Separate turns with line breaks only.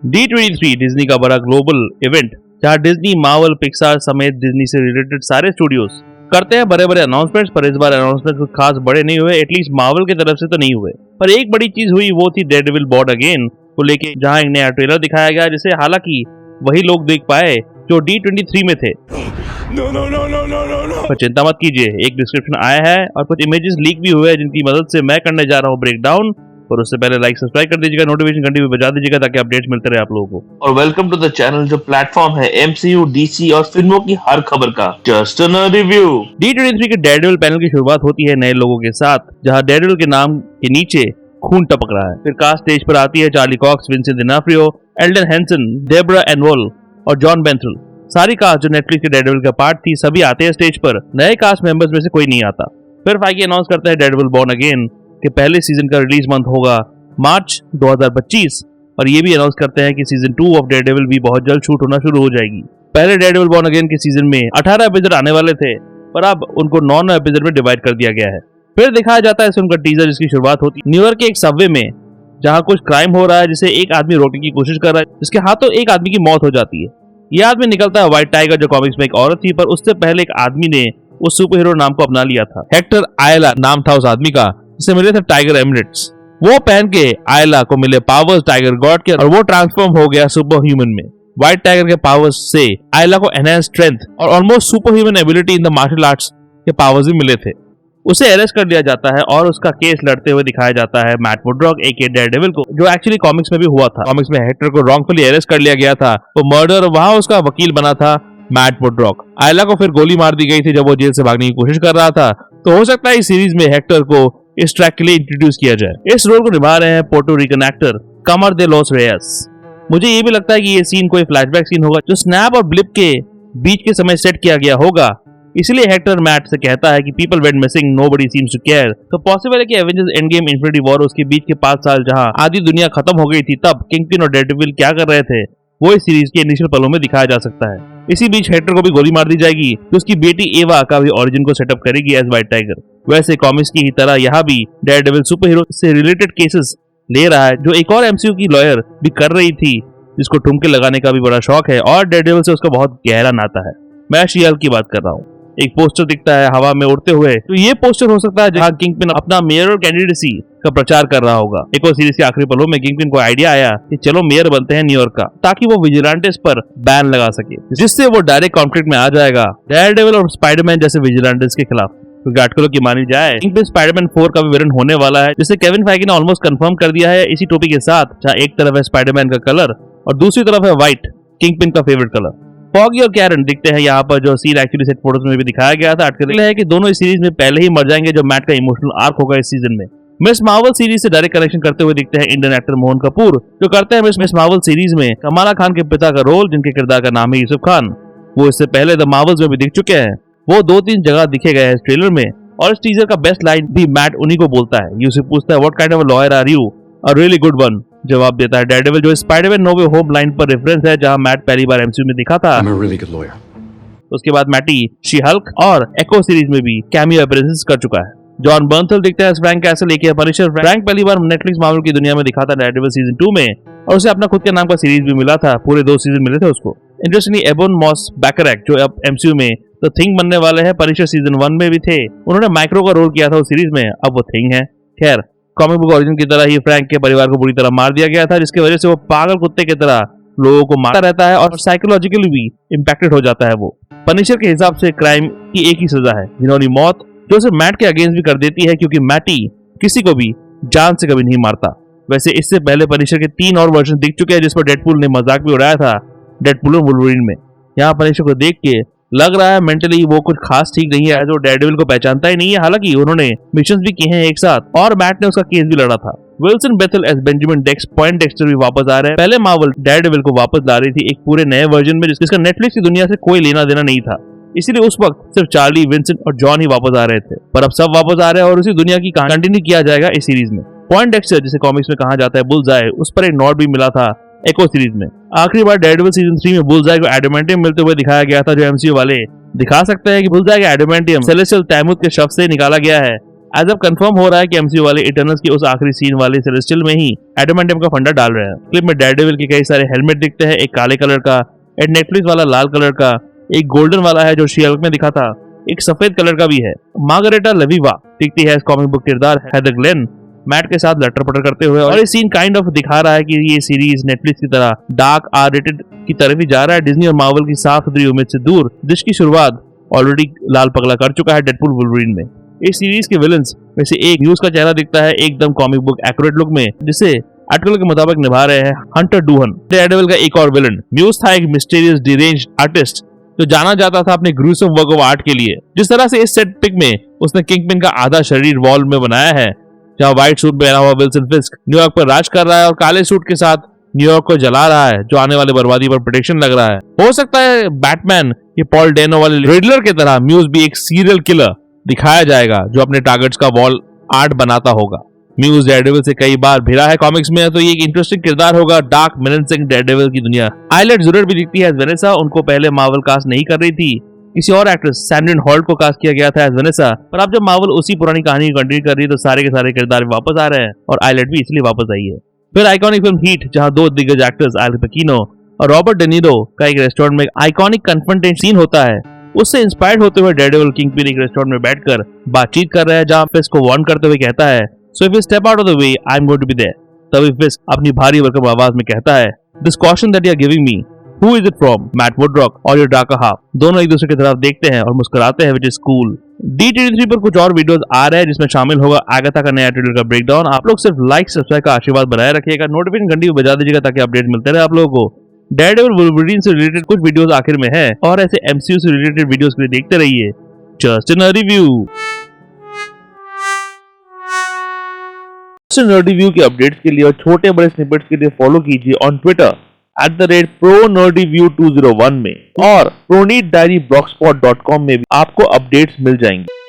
D23 Disney का बड़ा global event जहां डिज्नी, मार्वल, पिक्सार समेत डिज्नी से रिलेटेड सारे स्टूडियोज करते हैं बड़े बड़े अनाउंसमेंट्स, पर इस बार अनाउंसमेंट कुछ खास बड़े नहीं हुए, एटलीस्ट मार्वल की तरफ से तो नहीं हुए। पर एक बड़ी चीज हुई, वो थी डेयरडेविल बॉर्न अगेन को लेके, जहां एक नया ट्रेलर दिखाया गया जिसे हालांकि वही लोग देख पाए जो D23 में थे। पर चिंता मत कीजिए, एक डिस्क्रिप्शन आया है और कुछ इमेजेस लीक भी हुए हैं जिनकी मदद से मैं करने जा रहा हूँ ब्रेक डाउन। और उससे पहले लाइक सब्सक्राइब कर दीजिएगा, नोटिफिकेशन घंटी भी बजा दीजिएगा ताकि अपडेट्स मिलते रहे आप लोगों को।
और वेलकम टू द चैनल जो प्लेटफॉर्म है MCU, DC और फिल्मों की हर खबर का जस्ट अ रिव्यू।
D23 के डेयरडेविल पैनल की शुरुआत होती है नए लोगों के साथ, जहां डेयरडेविल के नाम के नीचे खून टपक रहा है। फिर कास्ट स्टेज पर आती है Charlie Cox, Vincent D'Onofrio, Elden Henson, Deborah Ann Woll और जॉन बेंथल। सारी कास्ट जो नेटफ्लिक्स के डेयरडेविल का पार्ट थी सभी आते हैं स्टेज पर। नए कास्ट मेंबर्स में से कोई नहीं आता। फिर फाइगी अनाउंस करता है डेयरडेविल बॉर्न अगेन के पहले सीजन का रिलीज मंथ होगा मार्च 2025, और ये भी अनाउंस करते हैं कि सीजन 2 ऑफ डेयरडेविल भी बहुत जल्द शूट होना शुरू हो जाएगी। पहले डेयरडेविल बॉर्न अगेन के सीजन में 18 एपिसोड आने वाले थे, पर अब उनको 9 एपिसोड में डिवाइड कर दिया गया है। फिर दिखाया जाता है फिल्म का टीजर जिसकी शुरुआत होती है न्यूयॉर्क के एक सबवे में, जहां कुछ क्राइम हो रहा है जिसे एक आदमी रोकने की कोशिश कर रहा है, जिसके हाथों एक आदमी की मौत हो जाती है। यह आदमी निकलता है व्हाइट टाइगर, जो कॉमिक्स में एक औरत थी, पर उससे पहले एक आदमी ने उस सुपर हीरो नाम को अपना लिया था। हेक्टर आयला नाम था उस आदमी का, जिसे मिले थे टाइगर एमिरेट्स। वो पहन के आयला को मिले पावर्स टाइगर गॉड के, और वो ट्रांसफॉर्म हो गया सुपर ह्यूमन में। व्हाइट टाइगर के पावर्स से आयला को एनहांस स्ट्रेंथ और almost super human ability in the martial arts के पावर्स भी मिले थे। उसे अरेस्ट कर लिया जाता है और उसका केस लड़ते हुए दिखाया जाता है मैट वुडरॉक एके डेयरडेविल को, जो एक्चुअली कॉमिक्स में भी हुआ था। कॉमिक्स में हेक्टर को रॉन्गफुली अरेस्ट कर लिया गया था, तो मर्डर वहां उसका वकील बना था मैट वुडरॉक। आयला को फिर गोली मार दी गई थी जब वो जेल से भागने की कोशिश कर रहा था। तो हो सकता है इस सीरीज में हेक्टर को इस ट्रैक के लिए इंट्रोड्यूस किया जाए। इस रोल को निभा रहे हैं पोर्टो रिकन एक्टर कमर दे लॉस रेयस। मुझे ये भी लगता है कि ये सीन कोई फ्लैशबैक सीन होगा जो स्नैप और ब्लिप के बीच के समय सेट किया गया होगा। इसलिए हेक्टर मैट से कहता है कि people went missing, nobody seems to care. तो पॉसिबल है कि Avengers Endgame, Infinity War, उसके बीच के 5 साल जहां आधी दुनिया खत्म हो गई थी, तब किंगपिन और डेयरडेविल क्या कर रहे थे वो इस सीरीज के इनिशियल पलों में दिखाया जा सकता है। इसी बीच हेक्टर को भी गोली मार दी जाएगी, तो उसकी बेटी एवा का भी ओरिजिन को सेटअप करेगी एज व्हाइट टाइगर। वैसे कॉमिक्स की ही तरह यहाँ भी डेयरडेविल सुपर हीरो से रिलेटेड केसेस ले रहा है, जो एक और MCU की लॉयर भी कर रही थी, जिसको ठुमके लगाने का भी बड़ा शौक है, और डेयरडेविल से उसका बहुत गहरा नाता है। मैं शी-हल्क की बात कर रहा हूँ। एक पोस्टर दिखता है हवा में उड़ते हुए, तो ये पोस्टर हो सकता है जहां किंगपिन अपना मेयर कैंडिडेसी का प्रचार कर रहा होगा। एक और सीरीज के आखिरी पलों में किंगपिन को आइडिया आया कि चलो मेयर बनते हैं न्यूयॉर्क का, ताकि वो विजिलेंटेस पर बैन लगा सके, जिससे वो डायरेक्ट कॉन्फ्लिक्ट में आ जाएगा डेयरडेविल और स्पाइडरमैन जैसे विजिलेंटेस के खिलाफ। क्योंकि आर्टिकलों की मानी जाए किंगपिन स्पाइडरमैन 4 का भी विलन होने वाला है, जिसे केविन फाइगी ने ऑलमोस्ट कंफर्म कर दिया है इसी टोपी के साथ, जहां एक तरफ है स्पाइडरमैन का कलर और दूसरी तरफ है व्हाइट, किंगपिन का फेवरेट कलर। फॉगी और कैरन दिखते हैं यहाँ पर, जो सीन एक्चुअली सेट फोटोज में भी दिखाया गया था। आर्टिकल है कि दोनों इस सीरीज में पहले ही मर जाएंगे, जो मैट का इमोशनल आर्क होगा इस सीजन में। मिस मार्वल सीरीज से डायरेक्ट कनेक्शन करते हुए दिखते हैं इंडियन एक्टर मोहन कपूर, जो करते हैं मिस मार्वल सीरीज में कमाला खान के पिता का रोल, जिनके किरदार का नाम है यूसुफ खान। वो इससे पहले द मार्वल्स में भी दिख चुके हैं। वो 2-3 जगह दिखे गए हैं इस ट्रेलर में, और इस टीजर का बेस्ट लाइन भी मैट उन्हीं को बोलता है। यूसुफ पूछता है what kind of a lawyer are you, a really good one, जवाब देता है डेयरडेविल, जो Spiderman no way home line पर रेफरेंस है, जहां मैट पहली बार MCU में दिखा था। उसके बाद मैटी शी-हल्क और एको सीरीज में भी कैमियो अपीयरेंसेस कर चुका है। जॉन बर्नथल दिखता है फ्रैंक कैसल एके पनिशर। फ्रैंक पहली बार नेटफ्लिक्स मार्वल की दुनिया में दिखा था डेयरडेविल सीजन 2 में, और उसे अपना खुद के नाम का सीरीज भी मिला था। पूरे 2 सीजन मिले थे उसको। इंटरेस्टिंगली एबोन मॉस बैकरैक, जो अब MCU में द थिंग बनने वाले हैं, पनिशर सीजन 1 में भी थे। उन्होंने माइक्रो का रोल किया था उस सीरीज में, अब वो थिंग है। खैर, कॉमिक बुक ओरिजिन की तरह ही फ्रैंक के परिवार को बुरी तरह मार दिया गया था, जिसकी वजह से वो पागल कुत्ते की तरह लोगों को मारता रहता है और साइकोलॉजिकली भी इम्पैक्टेड हो जाता है। वो पनिशर के हिसाब से क्राइम की एक ही सजा है, घिनौनी मौत, जो उसे मैट के अगेंस्ट भी कर देती है, क्योंकि मैटी किसी को भी जान से कभी नहीं मारता। वैसे इससे पहले पनिशर के 3 और वर्जन दिख चुके हैं, जिस पर डेडपूल ने मजाक भी उड़ाया था, डेडपूल और वुल्वरीन में। यहाँ पनिशर को देख के लग रहा है मेंटली वो कुछ खास ठीक नहीं है, जो डेयरडेविल को पहचानता ही नहीं है। हालांकि उन्होंने मिशंस भी किए हैं एक साथ, और मैट ने उसका केस भी लड़ा था। विल्सन बेथल एज बेंजामिन डेक्स पॉइंट डेक्स्टर भी वापस आ रहे हैं। पहले मार्वल डेयरडेविल को वापस ला रही थी एक पूरे नए वर्जन में, जिसका नेटफ्लिक्स की दुनिया से कोई लेना देना नहीं था। इसीलिए उस वक्त सिर्फ चार्ली, विंसेंट और जॉन ही वापस आ रहे थे, पर अब सब वापस आ रहे हैं और उसी दुनिया की कहानी कंटिन्यू किया जाएगा इस सीरीज में। पॉइंट डेक्स्टर, जिसे कॉमिक्स में कहा जाता है बुलजाई, उस पर एक नॉट भी मिला था एको सीरीज में। आखिरी बार डेयरडेविल सीजन 3 में बुलजाई को एडामेंटियम मिलते हुए दिखाया गया था, जो MCU वाले दिखा सकते हैं कि बुलजाई का एडामेंटियम सेलेस्टियल तैमूद के शव से निकाला गया है। आज अब कंफर्म हो रहा है कि एमसीयू वाले इटर्नल्स के उस आखिरी सीन वाले सेलेस्टियल में ही एडामेंटियम का फंडा डाल रहे हैं। क्लिप में डेयरडेविल के कई सारे हेलमेट दिखते हैं, एक काले कलर का, एक नेटफ्लिक्स वाला लाल कलर का, एक गोल्डन वाला है जो शी-हल्क में दिखा था, एक सफेद कलर का भी है। मार्गरेटा लवीवा दिखती है इस कॉमिक बुक किरदार हेदर ग्लेन मैट के साथ लटर पटर करते हुए, और ये सीन काइंड ऑफ दिखा रहा है कि ये सीरीज नेटफ्लिक्स की तरह डार्क आर रेटेड की तरफ ही जा रहा है। डिज्नी और मार्वल की साफ सुथरी उम्मीद से दूर जिसकी शुरुआत ऑलरेडी लाल पगला कर चुका है डेडपूल वुल्वरीन में। इस सीरीज के विलन्स में से एक न्यूज का चेहरा दिखता है एकदम कॉमिक बुक एक्यूरेट लुक में, जिसे आर्टिकल के मुताबिक निभा रहे हैं हंटर डूहन। डेयरडेविल का एक और विलन म्यूज था, एक मिस्टीरियस डिरेंज्ड आर्टिस्ट जो जाना जाता था अपने ग्रूसम वर्क ऑफ आर्ट के लिए। जिस तरह से इस सेट पिक में उसने किंगपिन का आधा शरीर वॉल में बनाया है, जहाँ व्हाइट सूट पहना हुआ विल्सन फिस्क न्यूयॉर्क पर राज कर रहा है और काले सूट के साथ न्यूयॉर्क को जला रहा है, जो आने वाले बर्बादी पर प्रोटेक्शन लग रहा है। हो सकता है बैटमैन ये पॉल डेनो वाले रिडलर की तरह म्यूज भी एक सीरियल किलर दिखाया जाएगा जो अपने टारगेट्स का वॉल आर्ट बनाता होगा। म्यूज डेयरडेविल से कई बार भिड़ा है कॉमिक्स में, तो ये एक इंटरेस्टिंग किरदार होगा डार्क मेनेसिंग डेयरडेविल की दुनिया। आइलेट जुरेट भी दिखती है एज वेनेसा, उनको पहले मार्वल कास्ट नहीं कर रही थी, किसी और एक्ट्रेस सैंड्रिन हॉल्ट को कास्ट किया गया था एज वेनेसा, पर अब जब मार्वल उसी पुरानी कहानी को कंटिन्यू कर रही है तो सारे के सारे किरदार वापस आ रहे हैं और आइलेट भी इसलिए वापस आई है। फिर आइकॉनिक फिल्म हीट, जहां दो दिग्गज एक्टर्स अल पकीनो और रॉबर्ट डेनिरो का एक रेस्टोरेंट में आइकॉनिक कन्फ्रंटेशन सीन होता है, उससे इंस्पायर्ड होते हुए डेयरडेविल किंगपिन एक रेस्टोरेंट में बैठकर बातचीत कर रहा है, जहां फिस्क को वार्न करते हुए कहता है, so if you step out of the way I am going to be there. तभी फिस्क अपनी भारी भरकम आवाज में कहता है, this caution that you are giving me, who is it from, Matt Murdock और योर डार्कर हाफ। दोनों एक दूसरे की तरफ देखते हैं और मुस्कुराते हैं, व्हिच इज कूल। D23 पर कुछ और वीडियोस आ रहे हैं जिसमें शामिल होगा आगाथा का नया ट्रेलर का ब्रेकडाउन। आप लोग सिर्फ लाइक सब्सक्राइब का आशीर्वाद बनाए रखिएगा, नोटिफिकेशन घंटी को बजा दीजिएगा ताकि अपडेट मिलते रहे आप लोगों को। डेयरडेविल वुल्वरीन से रिलेटेड कुछ वीडियोस आखिर में है और ऐसे MCU से रिलेटेड वीडियोस के लिए देखते रहिए जस्ट इन रिव्यू। रिव्यू के अपडेट्स के लिए और छोटे बड़े स्निपेट्स के लिए फॉलो कीजिए ऑन ट्विटर @ProNerdyView201 में, और ProNeedDiaryBlogspot.com में भी आपको अपडेट्स मिल जाएंगे।